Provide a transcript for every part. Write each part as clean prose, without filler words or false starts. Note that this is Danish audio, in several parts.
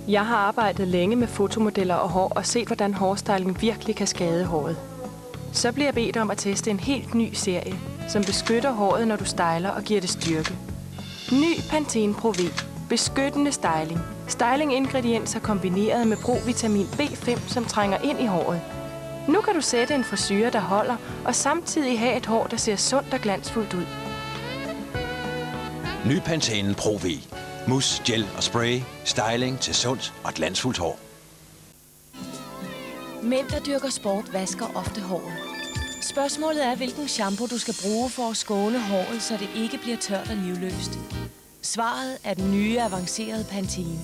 Jeg har arbejdet længe med fotomodeller og hår og set, hvordan hårstyling virkelig kan skade håret. Så bliver jeg bedt om at teste en helt ny serie, som beskytter håret, når du styler og giver det styrke. Ny Pantene Pro V. Beskyttende styling. Styling-ingredienser kombineret med provitamin B5, som trænger ind i håret. Nu kan du sætte en frisure, der holder, og samtidig have et hår, der ser sundt og glansfuldt ud. Ny Pantene Pro V. Mus, gel og spray. Styling til sundt og glansfuldt hår. Mænd, der dyrker sport, vasker ofte håret. Spørgsmålet er, hvilken shampoo du skal bruge for at skåne håret, så det ikke bliver tørt og livløst. Svaret er den nye, avancerede Pantene.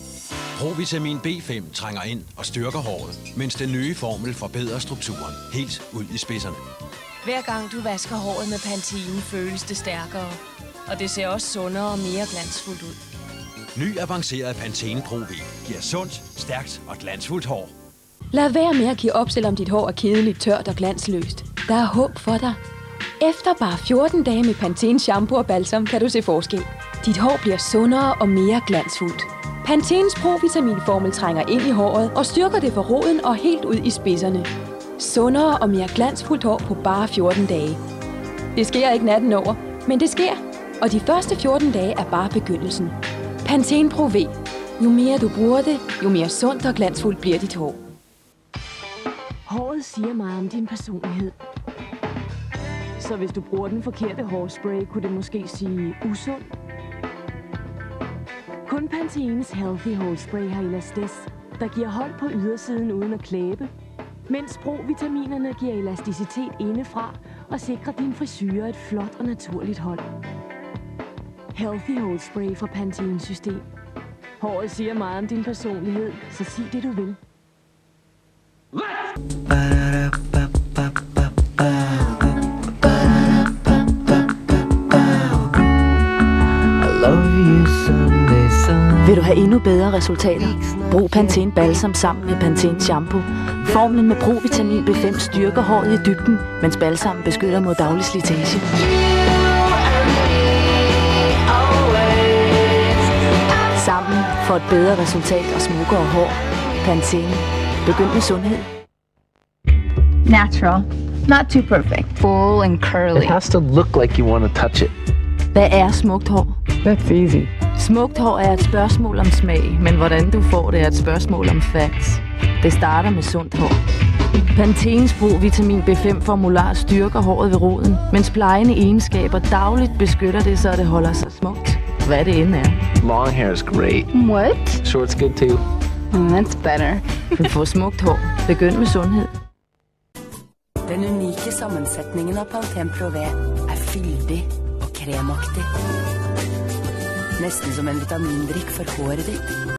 Provitamin B5 trænger ind og styrker håret, mens den nye formel forbedrer strukturen helt ud i spidserne. Hver gang du vasker håret med Pantene, føles det stærkere. Og det ser også sundere og mere glansfuldt ud. Ny avanceret Pantene Pro V giver sundt, stærkt og glansfuldt hår. Lad være med at give op, selvom dit hår er kedeligt, tørt og glansløst. Der er håb for dig. Efter bare 14 dage med Pantene shampoo og balsam kan du se forskel. Dit hår bliver sundere og mere glansfuldt. Pantenes provitaminformel trænger ind i håret og styrker det fra roden og helt ud i spidserne. Sundere og mere glansfuldt hår på bare 14 dage. Det sker ikke natten over, men det sker. Og de første 14 dage er bare begyndelsen. Pantene Pro V. Jo mere du bruger det, jo mere sundt og glansfuldt bliver dit hår. Håret siger meget om din personlighed. Så hvis du bruger den forkerte hårspray, kunne det måske sige usund. Kun Pantenes Healthy Hårspray har elastis, der giver hold på ydersiden uden at klæbe, mens provitaminerne giver elasticitet indefra og sikrer din frisure et flot og naturligt hold. Healthy Hårspray fra Pantenes system. Håret siger meget om din personlighed, så sig det du vil. Vil du have endnu bedre resultater? Brug Pantene Balsam sammen med Pantene Shampoo. Formlen med provitamin B5 styrker håret i dybden, mens balsam beskytter mod daglig slitage. Sammen for et bedre resultat og smukkere hår. Pantene. Begynd med sundhed. Natural. Not too perfect. Full and curly. It has to look like you want to touch it. Hvad er smukt hår? That's easy. Smukt hår er et spørgsmål om smag, men hvordan du får det er et spørgsmål om facts. Det starter med sundt hår. Pantenes provitamin B5-formular styrker håret ved roden, mens plejende egenskaber dagligt beskytter det, så det holder sig smukt. Hvad det end er. Long hair is great. What? Short's good too. That's better. Få smukt hår. Begynd med sundhed. Den unikke sammensætningen af Pantene Pro V er fyldig og cremaktig. Næsten som en vitamindrik for håret ditt.